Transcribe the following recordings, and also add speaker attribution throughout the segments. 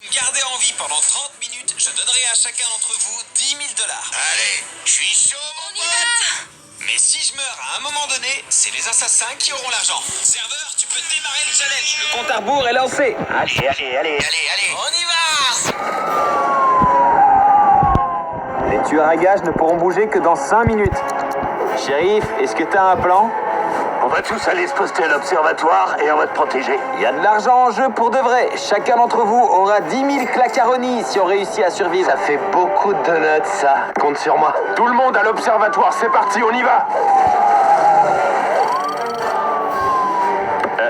Speaker 1: Gardez en vie pendant 30 minutes, je donnerai à chacun d'entre vous 10 000 $. Allez, je suis chaud, mon pote. Mais si je meurs à un moment donné, c'est les assassins qui auront l'argent. Serveur, tu peux démarrer le challenge. Le compte à rebours est lancé. Allez, on y va. Les tueurs à gages ne pourront bouger que dans 5 minutes. Shérif, est-ce que t'as un plan?
Speaker 2: On va tous aller se poster à l'observatoire et on va te protéger.
Speaker 1: Il y a de l'argent en jeu pour de vrai. Chacun d'entre vous aura 10 000 clacaronis si on réussit à survivre.
Speaker 2: Ça fait beaucoup de donuts, ça. Compte sur moi. Tout le monde à l'observatoire, c'est parti, on y va.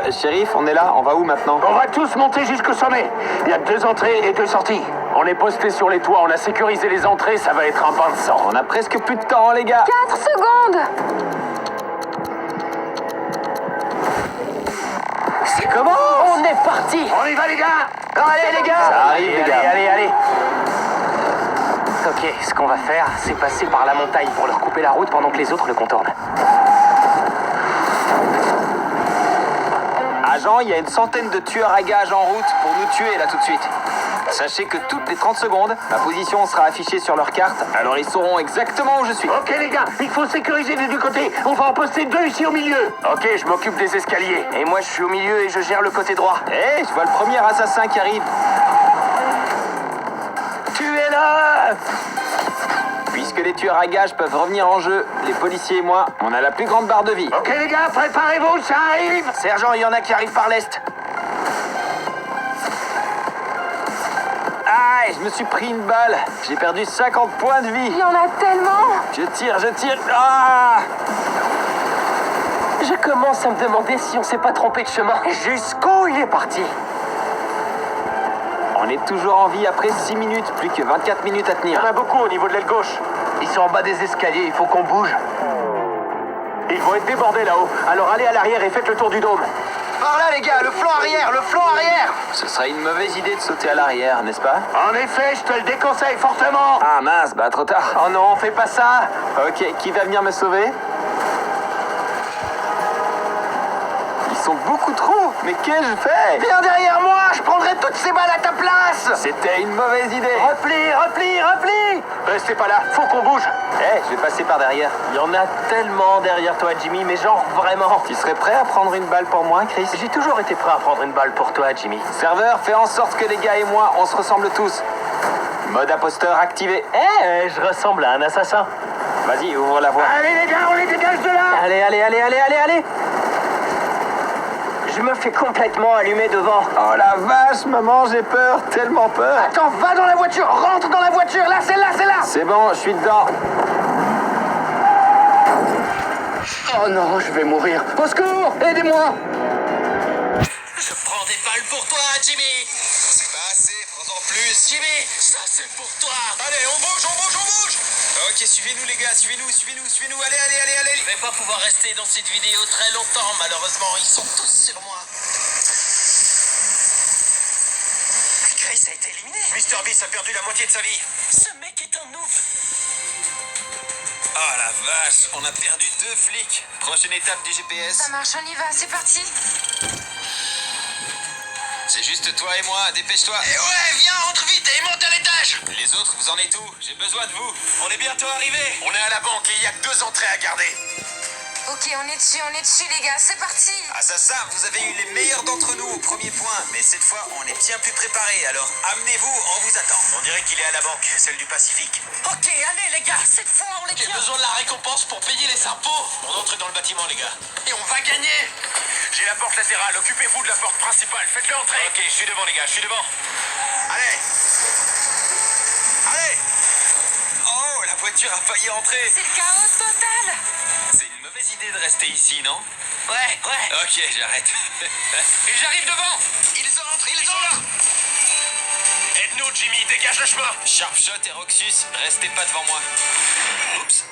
Speaker 1: Shérif, on est là, on va où maintenant?
Speaker 2: On va tous monter jusqu'au sommet. Il y a 2 entrées et 2 sorties. On est posté sur les toits, on a sécurisé les entrées, ça va être un bain de sang.
Speaker 1: On a presque plus de temps, les gars.
Speaker 3: 4 secondes.
Speaker 2: C'est comment? On est parti. On y va, les gars. Allez, les gars.
Speaker 1: Ça arrive, les gars.
Speaker 2: Allez. Ok, ce qu'on va faire, c'est passer par la montagne pour leur couper la route pendant que les autres le contournent.
Speaker 1: Agent, il y a une centaine de tueurs à gages en route pour nous tuer là tout de suite. Sachez que toutes les 30 secondes, ma position sera affichée sur leur carte, alors ils sauront exactement où je suis.
Speaker 2: Ok, les gars, il faut sécuriser des 2 côtés. On va en poster 2 ici au milieu. Ok, je m'occupe des escaliers. Et moi, je suis au milieu et je gère le côté droit.
Speaker 1: Hé, je vois le premier assassin qui arrive.
Speaker 2: Tuez-le!
Speaker 1: Puisque les tueurs à gages peuvent revenir en jeu, les policiers et moi, on a la plus grande barre de vie.
Speaker 2: Ok, les gars, préparez-vous, ça arrive.
Speaker 1: Sergent, il y en a qui arrivent par l'est. Aïe, je me suis pris une balle. J'ai perdu 50 points de vie.
Speaker 3: Il y en a tellement.
Speaker 1: Je tire. Ah!
Speaker 2: Je commence à me demander si on s'est pas trompé de chemin. Jusqu'où il est parti?
Speaker 1: On est toujours en vie après 6 minutes, plus que 24 minutes à
Speaker 2: Il y
Speaker 1: tenir.
Speaker 2: en a beaucoup au niveau de l'aile gauche. Ils sont en bas des escaliers, il faut qu'on bouge. Ils vont être débordés là-haut. Alors allez à l'arrière et faites le tour du dôme.
Speaker 1: Par là, les gars, le flanc arrière. Ce serait une mauvaise idée de sauter à l'arrière, n'est-ce pas?
Speaker 2: En effet, je te le déconseille fortement.
Speaker 1: Ah mince, bah trop tard.
Speaker 2: Oh non, fais pas ça.
Speaker 1: Ok, qui va venir me sauver? Ils sont beaucoup trop. Mais qu'ai-je fait?
Speaker 2: Viens derrière moi, je prendrai toutes ces balles à ta place.
Speaker 1: C'était une mauvaise idée.
Speaker 2: Replie. Restez pas là, faut qu'on bouge.
Speaker 1: Je vais passer par derrière.
Speaker 2: Il y en a tellement derrière toi, Jimmy, mais genre vraiment.
Speaker 1: Tu serais prêt à prendre une balle pour moi, Chris?
Speaker 2: J'ai toujours été prêt à prendre une balle pour toi, Jimmy.
Speaker 1: Serveur, fais en sorte que les gars et moi, on se ressemble tous. Mode imposteur activé.
Speaker 2: Je ressemble à un assassin.
Speaker 1: Vas-y, ouvre la voie.
Speaker 2: Allez les gars, on les dégage de là. Allez. Je me fais complètement allumer devant.
Speaker 1: Oh la vache, maman, j'ai peur, tellement peur.
Speaker 2: Attends, va dans la voiture, rentre dans la voiture, là, c'est là.
Speaker 1: C'est bon, je suis dedans.
Speaker 2: Oh non, je vais mourir. Au secours, aidez-moi.
Speaker 1: Je prends des balles pour toi, Jimmy. C'est pas assez, prends-en plus. Jimmy, ça c'est pour toi. Allez, on bouge. Ok, suivez-nous les gars, suivez-nous. Allez. Je vais pas pouvoir rester dans cette vidéo très longtemps, malheureusement, ils sont tous sur moi. Chris a été éliminé. Mr. Beast a perdu la moitié de sa vie. Ce mec est un noob. Oh la vache, on a perdu 2 flics. Prochaine étape du GPS.
Speaker 3: Ça marche, on y va, c'est parti.
Speaker 1: C'est juste toi et moi, dépêche-toi. Et ouais, viens, rentre vite et monte à l'étage. Les autres, vous en êtes où? J'ai besoin de vous. On est bientôt arrivés. On est à la banque et il y a que 2 entrées à garder.
Speaker 3: Ok, on est dessus les gars, c'est parti.
Speaker 1: Assassin, vous avez eu les meilleurs d'entre nous au premier point, mais cette fois, on est bien plus préparés, alors amenez-vous, on vous attend. On dirait qu'il est à la banque, celle du Pacifique. Ok, allez les gars, cette fois on les tient. J'ai besoin de la récompense pour payer les impôts. On entre dans le bâtiment les gars. Et on va gagner. J'ai la porte latérale, occupez-vous de la porte principale, faites-le entrer. Ok, je suis devant les gars, je suis devant. Allez. Oh, la voiture a failli entrer.
Speaker 3: C'est le chaos total.
Speaker 1: C'est une mauvaise idée de rester ici, non? Ouais. Ok, j'arrête. Et j'arrive devant. Ils entrent. Aide-nous, Jimmy, dégage le chemin. Sharpshot et Roxus, restez pas devant moi. Oups.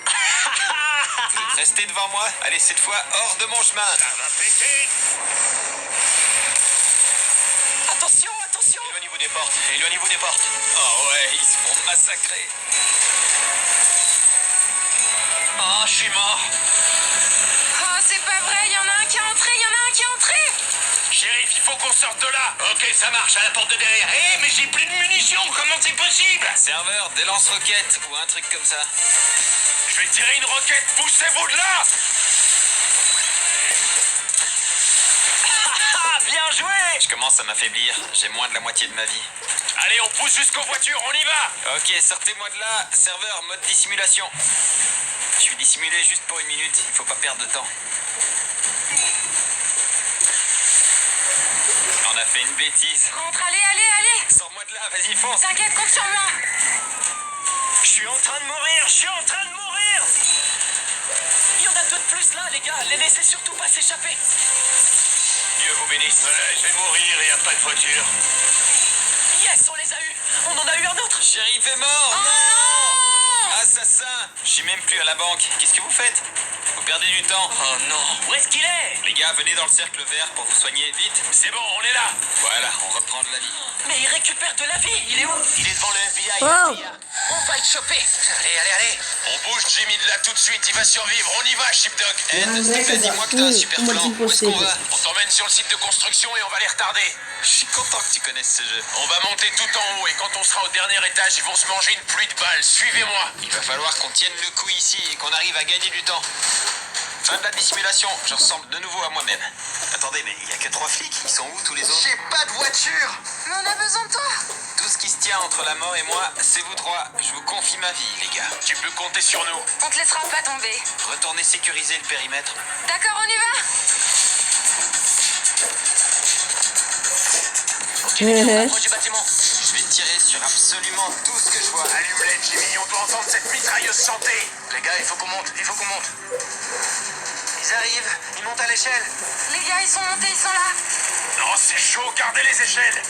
Speaker 1: Vous restez devant moi. Allez, cette fois, hors de mon chemin. Ça va péter. Attention. Éloignez-vous des portes. Oh ouais, ils se font massacrer. Oh, je suis mort.
Speaker 3: Oh, c'est pas vrai, il y en a un qui est entré.
Speaker 1: Shérif, il faut qu'on sorte de là. Ok, ça marche, à la porte de derrière. Mais j'ai plus de munitions, comment c'est possible? Serveur, des lance-roquettes ou un truc comme ça. Je vais tirer une roquette, poussez-vous de là! Bien joué! Je commence à m'affaiblir, j'ai moins de la moitié de ma vie. Allez, on pousse jusqu'aux voitures, on y va! Ok, sortez-moi de là, serveur, mode dissimulation. Je vais dissimuler juste pour 1 minute, il faut pas perdre de temps. On a fait une bêtise.
Speaker 3: Rentre, allez.
Speaker 1: Sors-moi de là, vas-y, fonce!
Speaker 3: T'inquiète, compte sur moi.
Speaker 1: Je suis en train de mourir, Il y en a 2 de plus là, les gars, les laissez surtout pas s'échapper. Dieu vous bénisse. Ouais, je vais mourir, il n'y a pas de voiture. Yes, on les a eus. On en a eu un autre. Shérif est mort.
Speaker 3: Oh non!
Speaker 1: Assassin. Je suis même plus à la banque. Qu'est-ce que vous faites? Vous perdez du temps. Oh non. Où est-ce qu'il est? Les gars, venez dans le cercle vert pour vous soigner vite. C'est bon, on est là. Voilà, on reprend de la vie. Mais il récupère de la vie. Il est où? Il est devant le FBI.
Speaker 4: Oh.
Speaker 1: On va le choper. Allez. On bouge Jimmy de là tout de suite. Il va survivre. On y va, Sheepdog. Ed, Stephen, dis-moi que t'as un super plan. Où est-ce qu'on va? On t'emmène sur le site de construction et on va les retarder. Je suis content que tu connaisses ce jeu. On va monter tout en haut et quand on sera au dernier étage, ils vont se manger une pluie de balles. Suivez-moi. Il va falloir qu'on tienne le coup ici et qu'on arrive à gagner du temps. Fin de la dissimulation. Je ressemble de nouveau à moi-même. Attendez, mais il n'y a que 3 flics. Ils sont où tous les autres? J'ai pas de voiture.
Speaker 3: Mais on a besoin de toi.
Speaker 1: Tout ce qui se tient entre la mort et moi, c'est vous 3. Je vous confie ma vie, les gars. Tu peux compter sur nous.
Speaker 3: On te laissera pas tomber.
Speaker 1: Retournez sécuriser le périmètre.
Speaker 3: D'accord, on y va.
Speaker 1: Ok, les gars, on approche du bâtiment. Je vais tirer sur absolument tout ce que je vois. Allume-les, Jimmy, on doit entendre cette mitrailleuse chanter. Les gars, il faut qu'on monte. Ils arrivent, ils montent à l'échelle.
Speaker 3: Les gars, ils sont montés, ils sont là.
Speaker 1: Non, c'est chaud, gardez les échelles.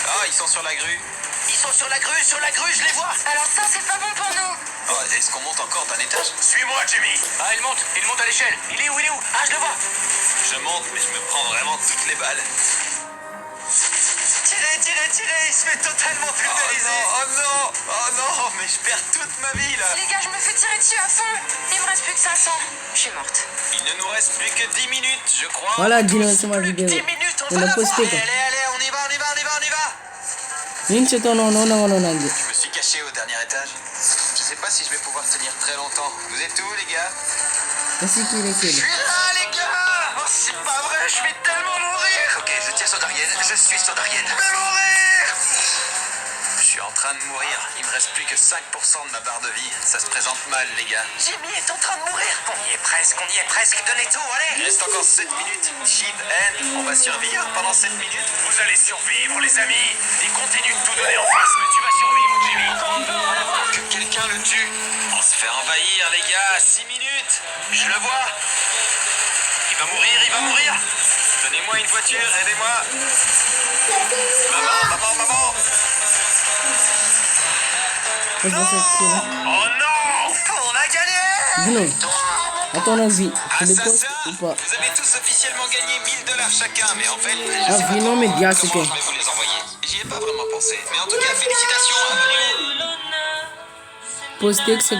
Speaker 1: Ah, ils sont sur la grue. Ils sont sur la grue, je les vois.
Speaker 3: Alors ça, c'est pas bon pour nous.
Speaker 1: Oh, est-ce qu'on monte encore d'un étage? Suis-moi, Jimmy. Ah, il monte à l'échelle. Il est où? Ah, je le vois. Je monte, mais je me prends vraiment toutes les balles. Tirez, il se fait totalement pulvériser. Oh non, mais je perds toute ma vie là.
Speaker 3: Les gars, je me fais tirer dessus à fond. Il me reste plus que 500. Je suis morte.
Speaker 1: Il ne nous reste plus que 10 minutes, je crois.
Speaker 4: Voilà, dis-le, c'est ma
Speaker 1: Plus que
Speaker 4: vidéo.
Speaker 1: 10 minutes, on
Speaker 4: On
Speaker 1: va
Speaker 4: l'a
Speaker 1: la voir.
Speaker 4: posté, quoi.
Speaker 1: Allez, on y va.
Speaker 4: Ninja non.
Speaker 1: Je me suis caché au dernier étage. Je sais pas si je vais pouvoir tenir très longtemps. Vous êtes où, les gars?
Speaker 4: Ainsi qu'il est
Speaker 1: Je suis là, les gars. Oh, c'est pas vrai, je vais tellement mourir. Ok, je tiens sur Darienne. Je suis sur Darienne. Je vais mourir. Je suis en train de mourir. Il me reste plus que 5% de ma barre de vie. Ça se présente mal, les gars. Jimmy est en train de mourir. On y est presque. Donnez tout, allez. Il reste encore 7 minutes. Sheep, End, on va survivre pendant 7 minutes. Vous allez survivre, les amis. Et continue de tout donner en face, mais tu vas survivre, Jimmy. Que quelqu'un le tue. On se fait envahir, les gars. 6 minutes. Je le vois. Il va mourir. Donnez-moi une voiture, aidez-moi. Maman.
Speaker 4: Oh
Speaker 1: non! On a gagné!
Speaker 4: Dis-le. À ton avis, tu le postes
Speaker 1: Assassin!
Speaker 4: ou pas?
Speaker 1: Vous avez tous officiellement gagné 1000 $ chacun, mais en fait,
Speaker 4: Ah,
Speaker 1: je sais pas
Speaker 4: non, mais
Speaker 1: comment
Speaker 4: bien, c'est
Speaker 1: je
Speaker 4: que-
Speaker 1: vais vous les envoyer. J'y ai pas vraiment pensé. Mais en tout cas, félicitations, abonnez-vous!
Speaker 4: Poster que c'est